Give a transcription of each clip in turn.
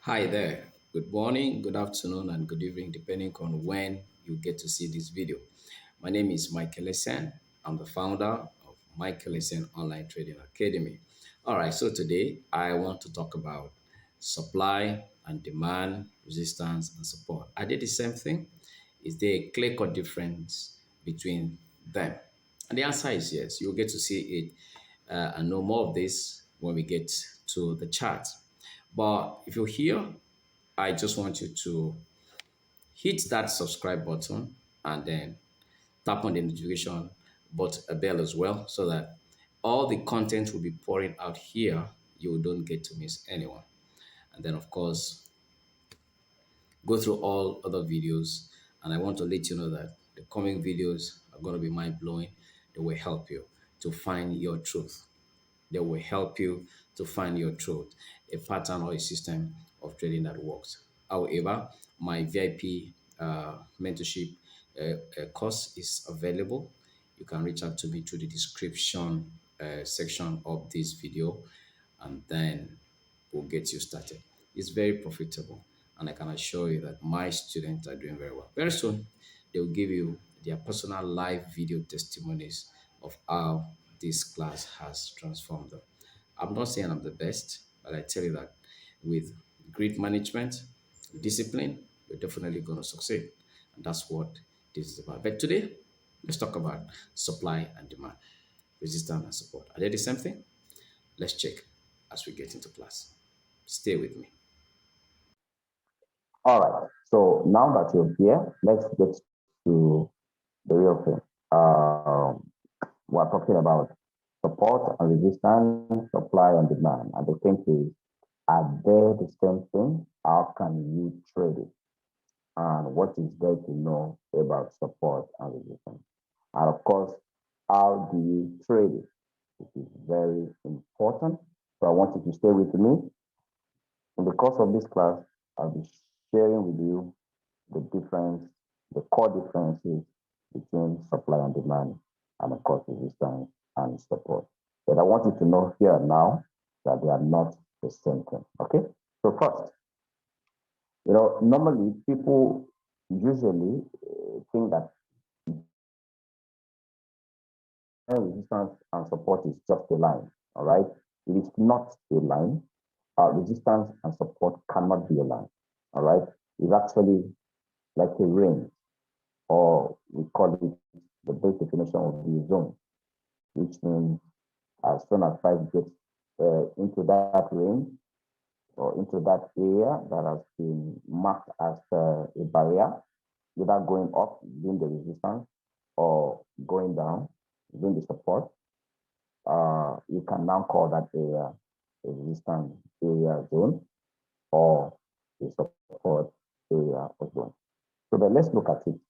Hi there. Good morning, good afternoon, and good evening, depending on when you get to see this video. My name is Michael Essen. I'm the founder of Michael Essen Online Trading Academy. All right, so today I want to talk about supply and demand, resistance, and support. Are they the same thing? Is there a clear-cut difference between them? And the answer is yes. You'll get to see it and know more of this when we get to the chart. But if you're here, I just want you to hit that subscribe button and then tap on the notification but a bell as well so that all the content will be pouring out here. You don't get to miss anyone. And then, of course, go through all other videos. And I want to let you know that the coming videos are going to be mind blowing. They will help you to find your truth. They will help you to find your truth, a pattern or a system of trading that works. However, my VIP mentorship course is available. You can reach out to me through the description section of this video, and then we'll get you started. It's very profitable, and I can assure you that my students are doing very well. Very soon, they will give you their personal live video testimonies of how this class has transformed them. I'm not saying I'm the best, but I tell you that with great management, discipline, you're definitely going to succeed. And that's what this is about. But today, let's talk about supply and demand, resistance and support. Are they the same thing? Let's check as we get into class. Stay with me. All right. So now that you're here, let's get to the real thing. We're talking about support and resistance, supply and demand. And the thing is, are they the same thing? How can you trade it? And what is there to know about support and resistance? And of course, how do you trade it? It is very important. So I want you to stay with me. In the course of this class, I'll be sharing with you the difference, the core differences between supply and demand, and of course resistance and support. But I want you to know here now that they are not the same thing. Okay. So first, normally people usually think that resistance and support is just a line. All right. It is not a line. Resistance and support cannot be a line. All right. It's actually like a range, or we call it the base definition of the zone, which means as soon as price gets into that range or into that area that has been marked as a barrier, either going up within the resistance or going down within the support, you can now call that area a resistance area zone or a support area or zone. So then let's look at it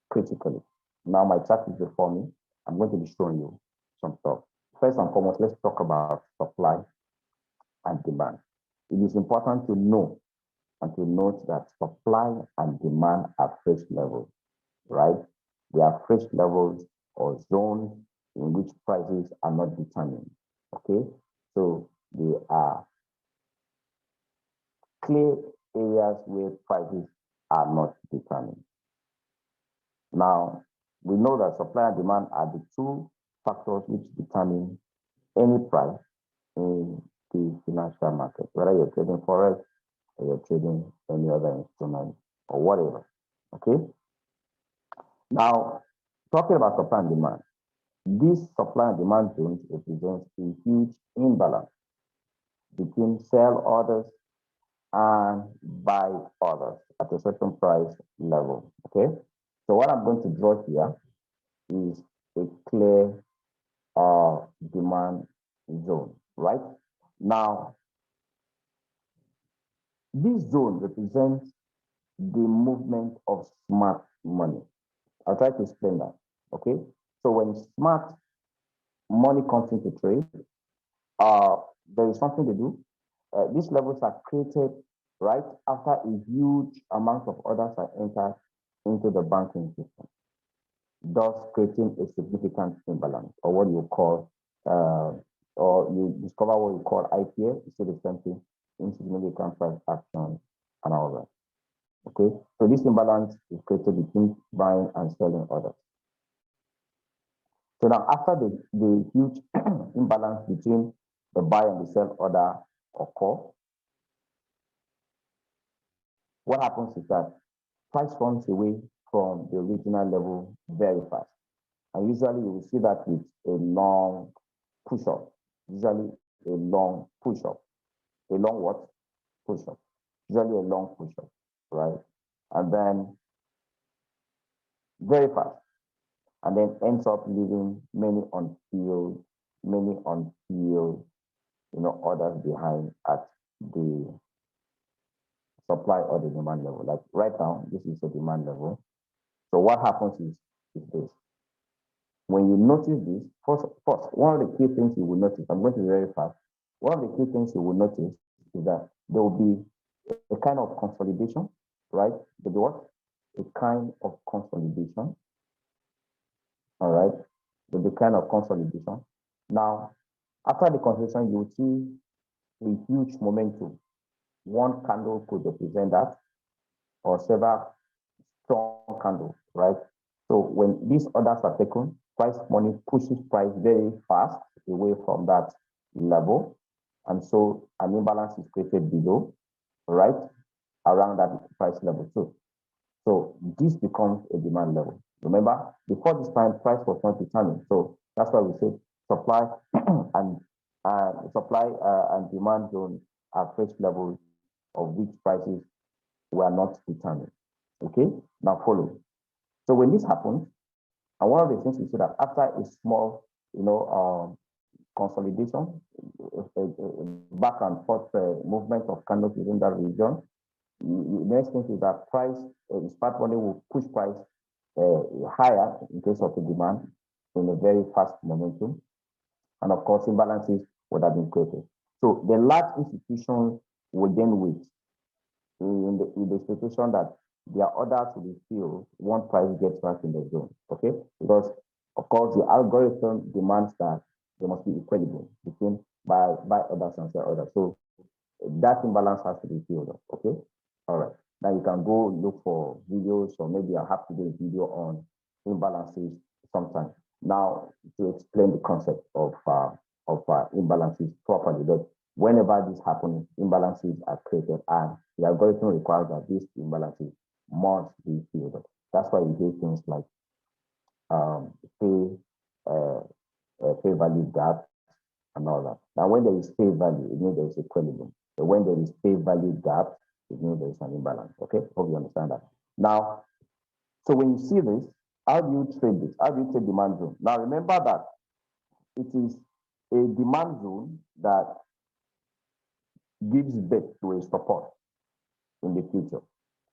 critically. Now my chart is before me. I'm going to be showing you some stuff. First and foremost, let's talk about supply and demand. It is important to know and to note that supply and demand are phase levels, right? They are phase levels or zones in which prices are not determined. Okay, so they are clear areas where prices are not determined. Now, we know that supply and demand are the two factors which determine any price in the financial market, whether you're trading forex or you're trading any other instrument or whatever. Okay. Now, talking about supply and demand, this supply and demand zones represents a huge imbalance between sell orders and buy orders at a certain price level. Okay. So what I'm going to draw here is a clear demand zone, right? Now, this zone represents the movement of smart money. I'll try to explain that. Okay. So when smart money comes into trade, uh, there is something to do. These levels are created right after a huge amount of orders are entered into the banking system, thus creating a significant imbalance, or what you call, or you discover what you call IPA, you see the same thing, insignificant price action and all that. Okay, so this imbalance is created between buying and selling orders. So now after the huge imbalance between the buy and the sell order occur, what happens is that price runs away from the original level very fast. And usually you will see that with a long push-up. Usually a long push-up. A long what? Push-up. Usually a long push-up, right? And then very fast. And then ends up leaving many unfilled, orders behind at the supply or the demand level. Like right now, this is the demand level. So what happens is this. When you notice this, first, one of the key things you will notice, I'm going to be very fast. One of the key things you will notice is that there will be a kind of consolidation, right? There'll be what? A kind of consolidation, all right? There'll be kind of consolidation. Now, after the consolidation, you will see a huge momentum. One candle could represent that, or several strong candles, right? So when these orders are taken, price money pushes price very fast away from that level. And so an imbalance is created below, right? Around that price level too. So this becomes a demand level. Remember, before this time, price was not determined. So that's why we say supply and and demand zone are first levels of which prices were not determined. Okay, now follow. So when this happens, and one of the things we see that after a small, consolidation, back and forth movement of candles within that region, the next thing is that price, spot money will push price higher in case of the demand in a very fast momentum. And of course, imbalances would have been created. So the large institutions would then wait in the expectation that their orders will be filled once price gets back in the zone. Okay, because of course the algorithm demands that there must be equilibrium between buy orders and sell orders. So that imbalance has to be filled up. Okay, all right. Now you can go look for videos, or maybe I have to do a video on imbalances sometime. Now to explain the concept of imbalances properly. But whenever this happens, imbalances are created, and the algorithm requires that these imbalances must be filled up. That's why you hear things like pay value gap and all that. Now, when there is pay value, it means there is equilibrium. But when there is pay value gap, it means there is an imbalance. Okay, hope you understand that. Now, so when you see this, how do you trade this? How do you trade demand zone? Now, remember that it is a demand zone that gives birth to a support in the future,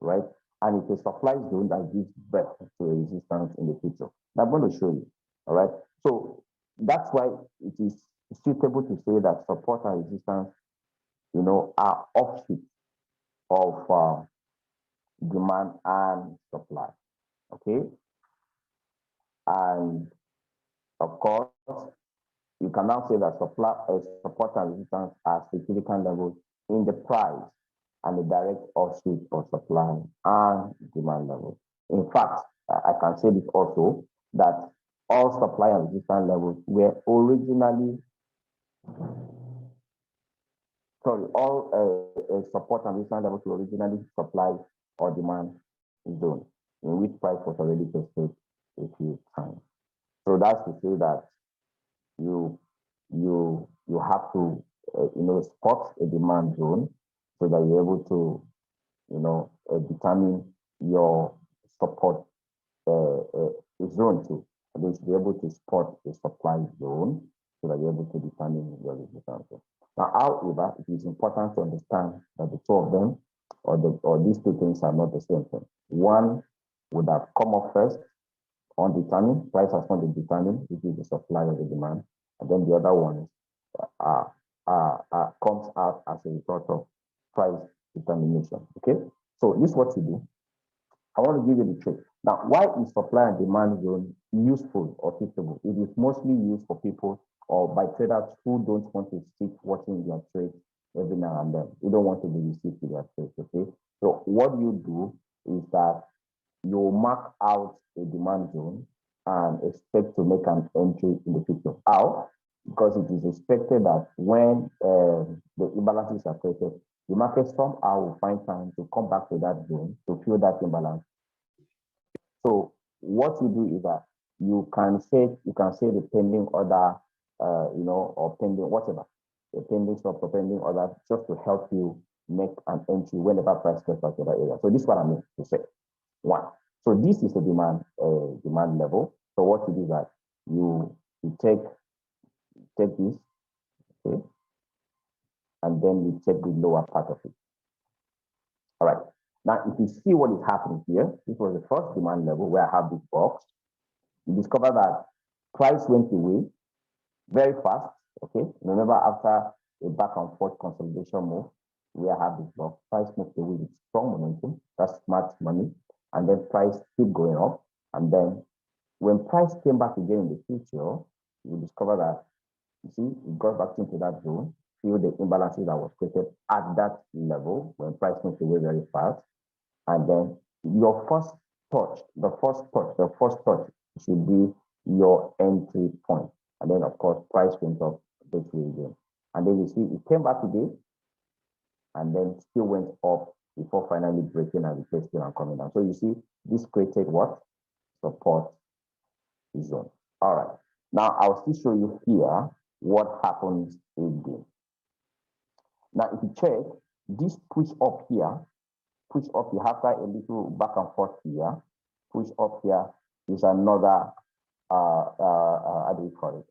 right? And it's a supply zone that gives birth to a resistance in the future. Now, I'm going to show you, all right? So that's why it is suitable to say that support and resistance, are offshoots of demand and supply, okay? And of course, you can now say that support and resistance are significant levels in the price and the direct offshoot of supply and demand levels. In fact, I can say this also, that all supply and resistance levels were originally, all support and resistance levels were originally supply or demand zone, in which price was already tested a few times. So that's to say that you have to spot a demand zone so that you're able to determine your support zone too. And you should be able to spot a supply zone so that you're able to determine your resistance. Now, however, it is important to understand that the two of them, or these two things, are not the same thing. One would have come up first, undetermined, price has not been determined, which is the supply or the demand, and then the other one comes out as a result of price determination. Okay, so this is what you do. I want to give you the trick. Now, why is supply and demand zone useful or suitable? It is mostly used for people or by traders who don't want to sit watching their trades every now and then. You don't want to be received to their trades, okay? So what you do is that you mark out a demand zone and expect to make an entry in the future. How? Because it is expected that when the imbalances are created, the market somehow will find time to come back to that zone to fill that imbalance. So what you do is that you can say the pending order, or pending whatever, the pending stop or pending order, just to help you make an entry whenever price gets back to that area. So this is what I mean to say. One. So this is a demand level. So what you do is that you take this, okay, and then you take the lower part of it. All right. Now, if you see what is happening here, this was the first demand level where I have this box. You discover that price went away very fast. Okay. Remember, after a back and forth consolidation move, where I have this box, price moved away with strong momentum. That's smart money. And then price keep going up. And then when price came back again in the future, you discover that, you see, it got back into that zone, feel the imbalances that was created at that level when price moved away very fast. And then your the first touch should be your entry point. And then, of course, price went up this way again. And then you see it came back again and then still went up before finally breaking and retracing and coming down. So you see, this created what? Support zone. All right. Now I'll still show you here what happens again. Now, if you check this push up here, after a little back and forth here, push up here is another how do you call it?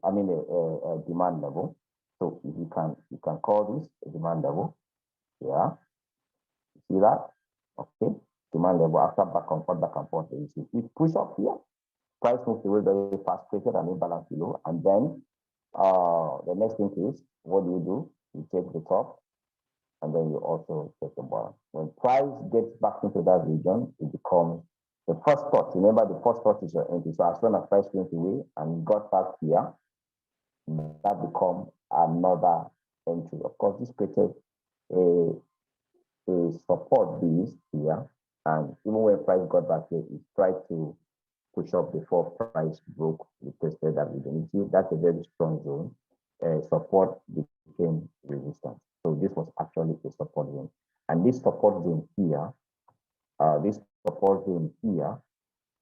A demand level. So if you can call this a demand level. Yeah. See that? Okay. Demand level after back and forth. You see it push up here. Price moves away very fast, created an imbalance below, and then the next thing is, what do? You take the top, and then you also take the bottom. When price gets back into that region, it becomes the first touch. Remember, the first touch is your entry. So as soon as price went away and got back here, that becomes another entry. Of course, this created a support base here, and even when price got back here, it tried to push up before price broke the tested that region. You see, that's a very strong zone. Support became resistance. So this was actually a support zone. And this support zone here,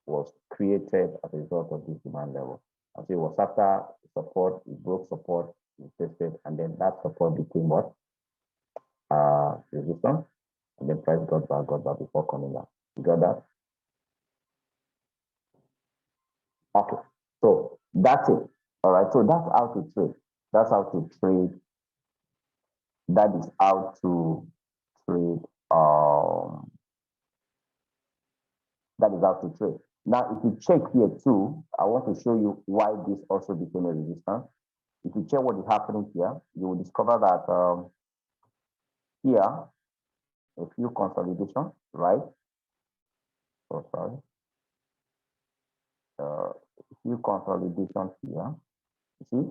was created as a result of this demand level. And so it was after support, it broke support, it tested, and then that support became what? Resistance. And then price got back before coming down. You got that? Okay, so that's it. All right, so that's how to trade. That's how to trade. That is how to trade. That is how to trade. Now, if you check here too, I want to show you why this also became a resistance. If you check what is happening here, you will discover that here, a few consolidations, right? So sorry. A few consolidations here. You see,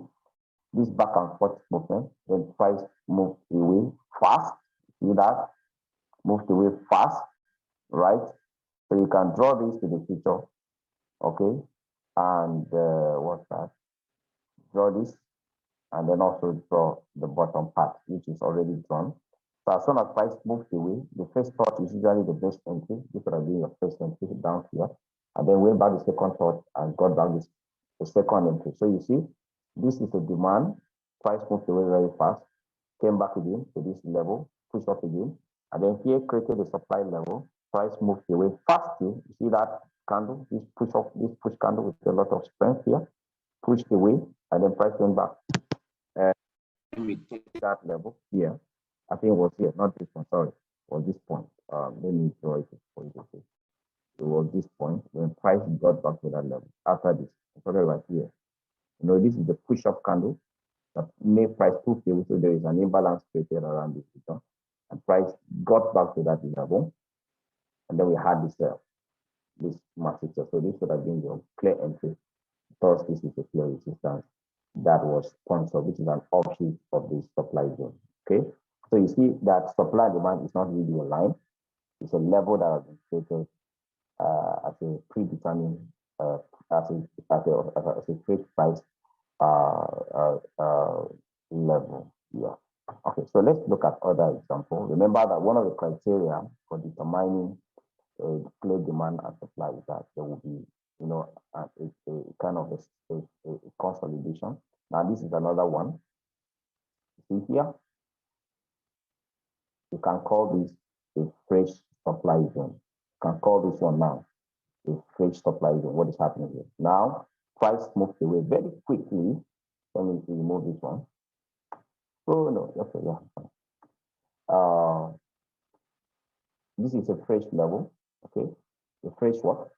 this back and forth movement, then price moved away fast. See that? Moved away fast, right? So you can draw this to the future, okay? And what's that? Draw this, and then also draw the bottom part, which is already drawn. So as soon as price moves away, the first thought is usually the best entry. This would have been your first entry down here. And then went back the second thought and got back the second entry. So you see, this is a demand. Price moved away very fast, came back again to this level, pushed up again. And then here created a supply level. Price moved away fast. You see that candle, this push candle with a lot of strength here, pushed away, and then price went back. We take that level here. I think it was here, not this one, sorry. It was this point. Let me draw it for you to see. It was this point when price got back to that level. After this, right here. You know, this is the push-up candle that made price push away, so there is an imbalance created around this return. And price got back to that level. And then we had this massive. So this would have been your clear entry. Thus, this is a clear resistance that was sponsored, which is an offshoot of this supply zone. Okay. So you see that supply and demand is not really a line. It's a level that has been created as a predetermined, as a fixed price level. Yeah. Okay, so let's look at other example. Remember that one of the criteria for determining clear demand and supply is that there will be, a kind of a consolidation. Now, this is another one. See here, you can call this a fresh supply zone. You can call this one now a fresh supply zone. What is happening here? Now, price moved away very quickly. Let me remove this one. Oh, no, okay, yeah. Uh, this is a fresh level, okay? A fresh what?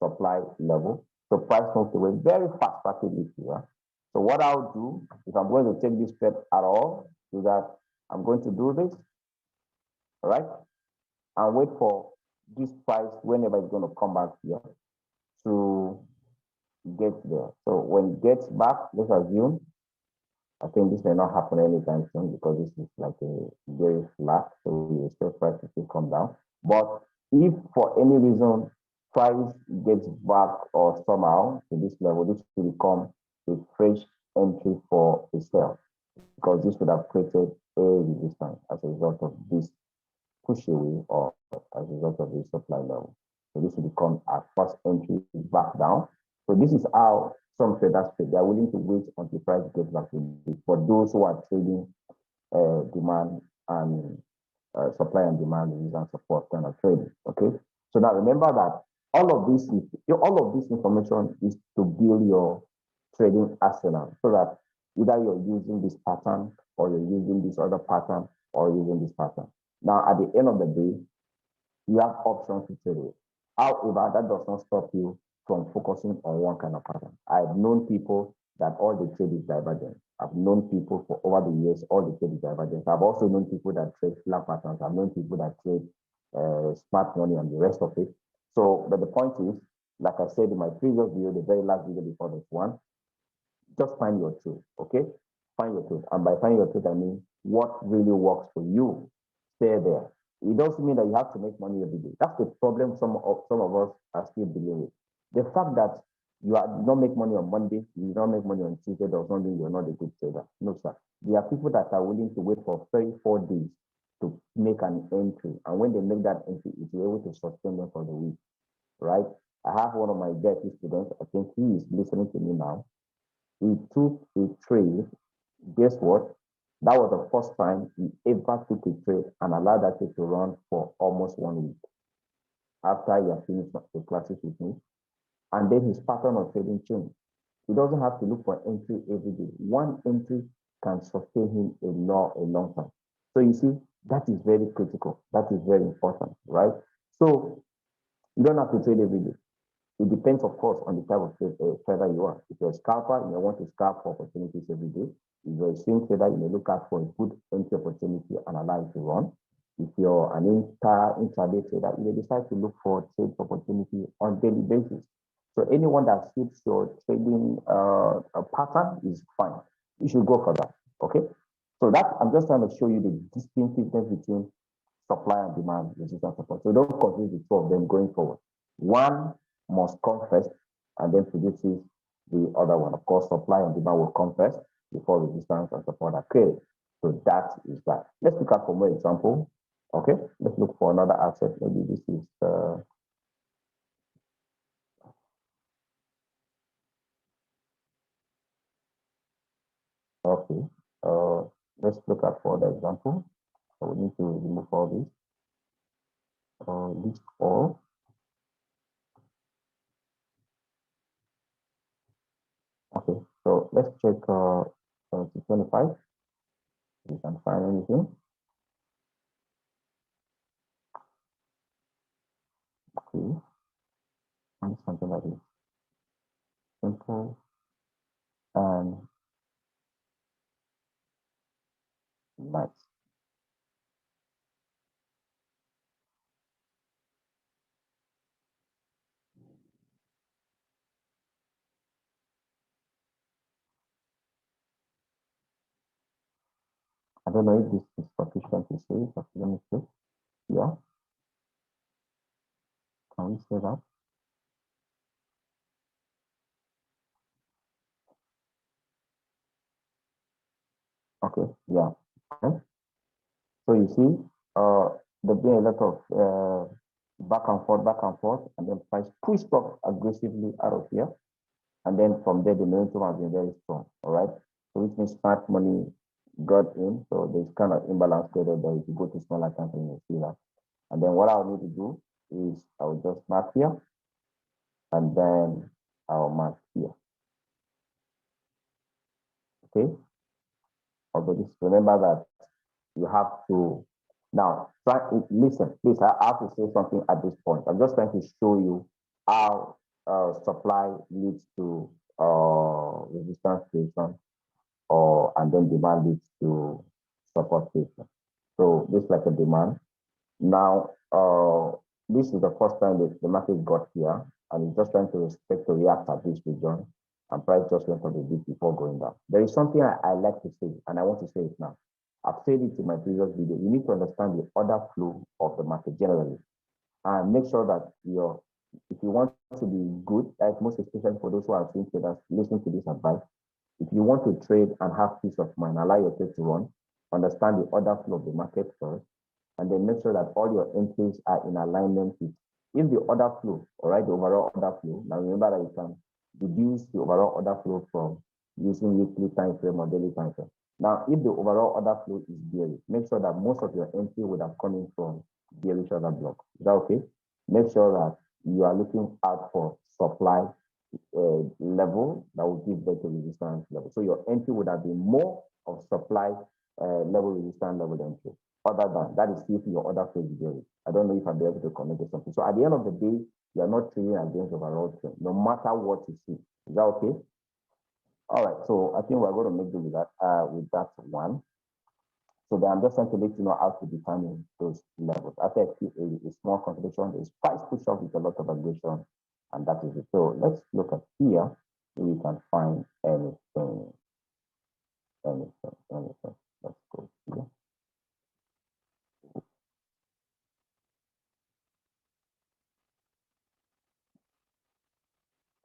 Supply level. So price moved away very fast, rapidly here. So what I'll do, if I'm going to take this step at all, is that I'm going to do this, all right? And wait for this price whenever it's going to come back here to get there. So when it gets back, let's assume, I think this may not happen anytime soon because this is like a very flat, so we expect price to still come down. But if for any reason price gets back or somehow to this level, this will become a fresh entry for a sell because this would have created a resistance as a result of this push away or as a result of the supply level. So this will become our first entry back down. So this is how some traders trade. They are willing to wait until price gets back to this. For those who are trading demand and supply and demand and support kind of trading. Okay. So now remember that all of this information is to build your trading arsenal so that either you're using this pattern or you're using this other pattern or using this pattern. Now, at the end of the day, you have options to trade with. However, that does not stop you from focusing on one kind of pattern. I've known people that all they trade is divergent. I've known people for over the years, all they trade is divergent. I've also known people that trade flat patterns. I've known people that trade smart money and the rest of it. So, but the point is, like I said in my previous video, the very last video before this one, just find your truth, okay? Find your truth. And by finding your truth, I mean what really works for you. Stay there. It doesn't mean that you have to make money every day. That's the problem some of us are still dealing with. The fact that you not make money on Monday, you don't make money on Tuesday does not mean you're not a good trader. No, sir. There are people that are willing to wait for 34 days to make an entry. And when they make that entry, it's able to sustain them for the week, right? I have one of my deputy students, I think he is listening to me now. He took a trade. Guess what? That was the first time he ever took a trade and allowed that trade to run for almost 1 week after he had finished the classes with me. And then his pattern of trading changed. He doesn't have to look for entry every day. One entry can sustain him a long time. So you see, that is very critical. That is very important, right? So you don't have to trade every day. It depends, of course, on the type of trader you are. If you're a scalper, you may want to scalp for opportunities every day. If you're a swing trader, you may look out for a good entry opportunity and allow it to run. If you're an intraday trader, you may decide to look for trade opportunity on a daily basis. So anyone that suits your trading pattern is fine. You should go for that. Okay. So that I'm just trying to show you the distinctiveness between supply and demand, resistance support. So don't confuse the two of them going forward. One must come first and then produces the other one. Of course, supply and demand will come first before resistance and support are created. So that is that. Let's look at for more example. Okay, let's look for another asset. Maybe this is okay. Let's look at for the example. So we need to remove all this. List all. Okay, so let's check 25. You can find anything. Okay, and something like this. Simple and nice. don't know if this is sufficient to say, but let me see. Yeah, can we say that? Okay, yeah. Okay. So you see, there'll be a lot of back and forth, and then price pushed up aggressively out of here. And then from there, the momentum has been very strong. All right. So which means smart money got in. So there's kind of imbalance created there. If you go to smaller company, you see that. And then what I'll need to do is I'll just mark here, and then I'll mark here. Okay. Although this, remember that you have to now try listen, please. I have to say something at this point. I'm just trying to show you how supply leads to resistance creation, or and then demand leads to support creation. So this is like a demand. Now, this is the first time that the market got here, and it's just trying to respect to react at this region, and price just went on a bit before going down. There is something I like to say, and I want to say it now. I've said it in my previous video. You need to understand the order flow of the market generally, and make sure that if you want to be good, like most especially for those who are swing traders, listen to this advice. If you want to trade and have peace of mind, allow your trade to run, understand the order flow of the market first, and then make sure that all your entries are in alignment with if the order flow, all right, the overall order flow. Now remember that you can deduce the overall order flow from using weekly time frame or daily time frame. Now, if the overall order flow is bearish, make sure that most of your entry would have come in from bearish order block. Is that okay? Make sure that you are looking out for supply level that will give better resistance level. So your entry would have been more of supply level resistance level entry. Other than that is if your order flow is bearish. I don't know if I'll be able to connect to something. So at the end of the day, you are not trading against overall trend, no matter what you see. Is that okay? All right. So I think we're going to make do with that one. So then I'm just trying to let you know how to determine those levels. After a small consolidation, there's price push up with a lot of aggression, and that is it. So let's look at here. We can find anything. Let's go here.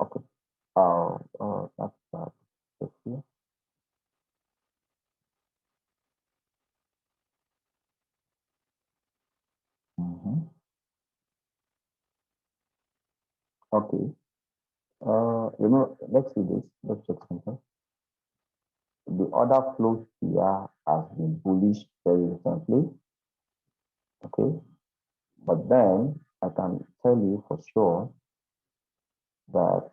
Okay. That's that. Here. Mm-hmm. Okay. Let's see this. Let's check something. The order flow here has been bullish very recently. Okay. But then I can tell you for sure that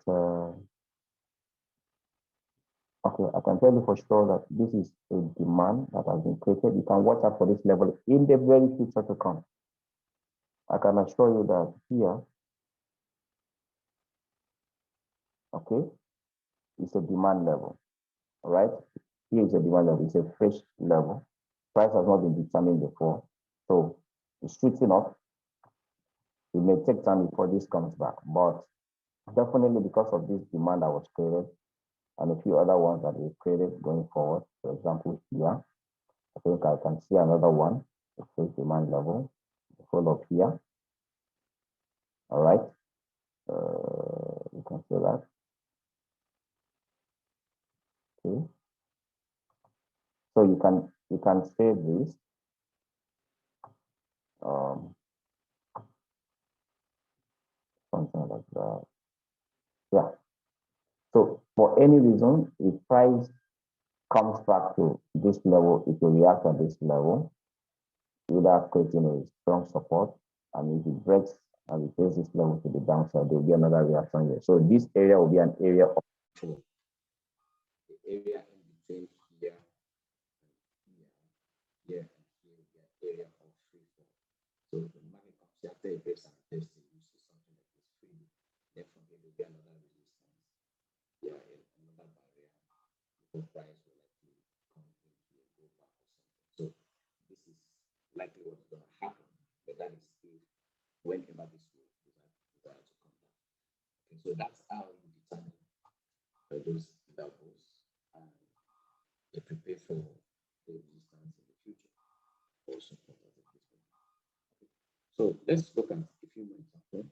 okay, I can tell you for sure that this is a demand that has been created. You can watch out for this level in the very future to come. I can assure you that here, okay, it's a demand level. All right, here is a demand level. It's a fresh level. Price has not been determined before, so it's shooting up. It may take time before this comes back, but definitely because of this demand that was created and a few other ones that we created going forward. For example, here, I think I can see another one, the fresh demand level, follow up here. All right, you can see that. Okay, so you can save this. Something like that. Yeah. So for any reason, if price comes back to this level, it will react at this level, without creating a strong support. And if it breaks and it takes this level to the downside, there will be another reaction here. So this area will be an area of the area in between here and here, and here will be an area of free fall. So the market comes here after a breaks and testing, you see something like this free. Then from here there will be another resistance. Yeah, another barrier before price will likely come in here, go back or something. So this is likely what's going to happen. But that is if whenever this will desire to come down. Okay, so that's how you determine those So let's look at a few more examples.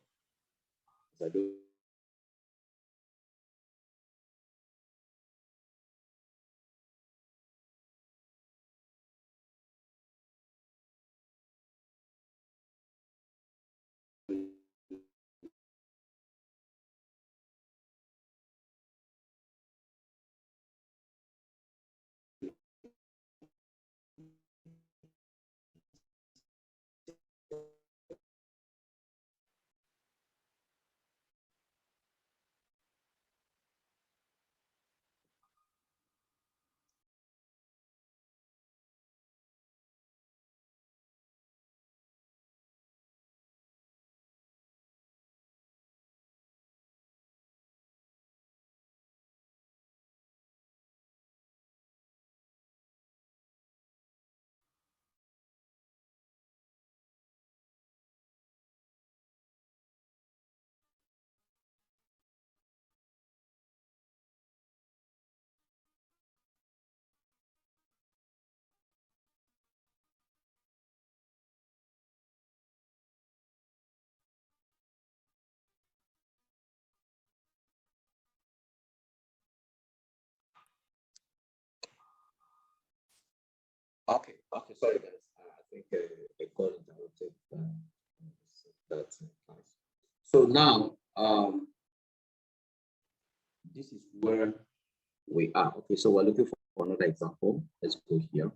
As I do Okay, sorry guys. I think a call interrupted that class. So now, this is where we are. Okay, so we're looking for another example. Let's go here.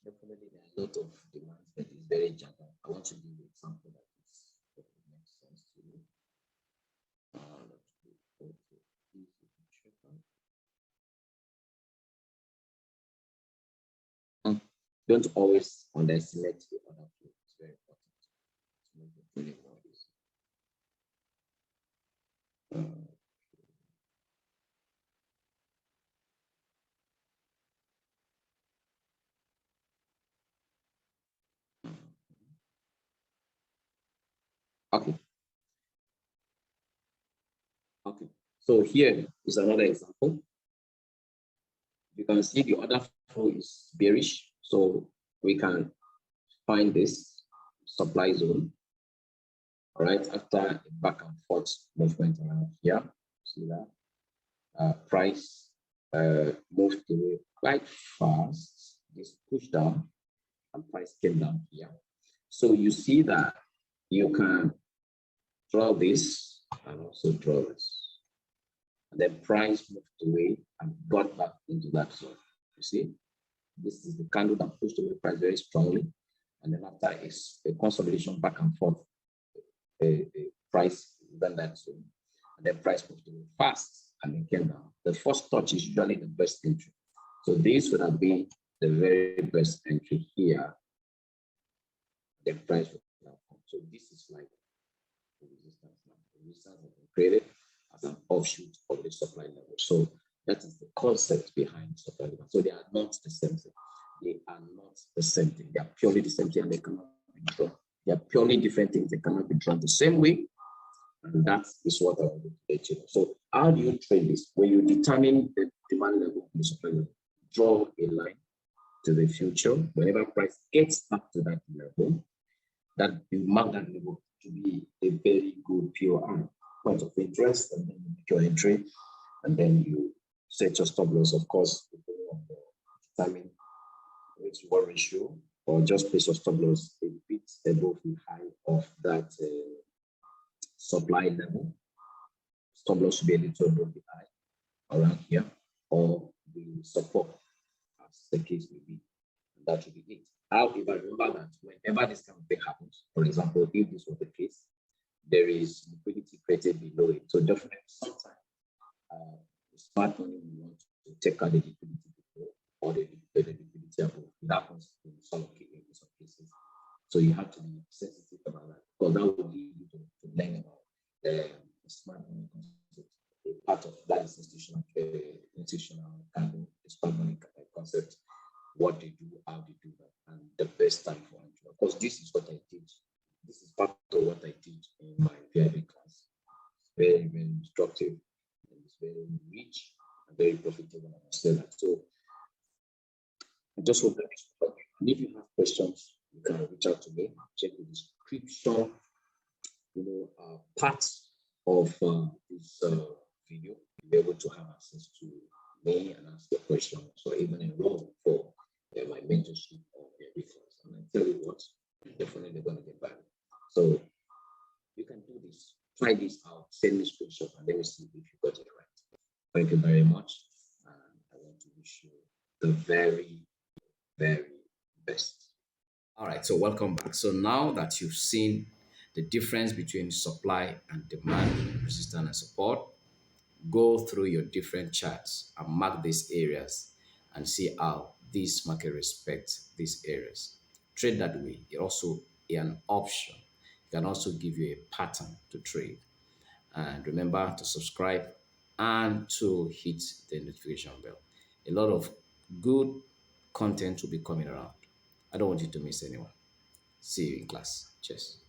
Definitely, there are a lot of demands that is very general. I want to give you an example that makes sense to you. Let's go to easy to check out. Don't always underestimate the other flow. It's very important to make it really more easy. Okay, okay. So here is another example. You can see the other flow is bearish. So we can find this supply zone, all right, after a back and forth movement around here. See that? Price moved away quite fast. This pushed down and price came down here. So you see that you can draw this and also draw this. And then price moved away and got back into that zone. You see, this is the candle that pushed away price very strongly. And then after a consolidation back and forth, a price within that zone. And then price moved away fast and then came down. The first touch is usually the best entry. So this would have been the very best entry here. The price would have come. So this is like the resistance now. The resistance has been created as an offshoot of the supply level. So that is the concept behind supply level. So they are not the same thing. They are not the same thing. They are purely the same thing. They cannot be drawn. They are purely different things. They cannot be drawn the same way. And that is what I want to let you know. So how do you trade this? When you determine the demand level and the supply level, draw a line to the future. Whenever price gets up to that level, that you mark that level to be a very good POR, point of interest, and then you make your entry, and then you set your stop loss, of course, determine risk reward ratio, or just place your stop loss a bit above the high of that supply level. Stop loss should be a little above the high around here, or the support, as the case may be. And that should be it. However, remember that whenever this kind of thing happens, for example, if this was the case, there is liquidity created below it. So definitely sometimes smart money will want to take out the liquidity below or the liquidity above. It happens in some cases. So you have to be sensitive about that because that will lead you to learn about smart money concept. A part of that is institutional kind of smart money concept, what they do, how they do that, and the best time for entry. Of course, this is what I teach. This is part of what I teach in my VIP class. It's very, very instructive, and it's very rich and very profitable. And I say that. So I just hope that this will help you. And if you have questions, you can reach out to me. Check the description, parts of this video. You'll be able to have access to me and ask your questions or even enroll for my mentorship or every class. And I tell you what, definitely going to get back. So you can do this. Try this out. Send me screenshot and let me see if you got it right. Thank you very much. And I want to wish you the very, very best. All right, so welcome back. So now that you've seen the difference between supply and demand, resistance and support, go through your different charts and mark these areas and see how this market respects these areas. Trade that way. It also an option. It can also give you a pattern to trade. And remember to subscribe and to hit the notification bell. A lot of good content will be coming around. I don't want you to miss anyone. See you in class. Cheers.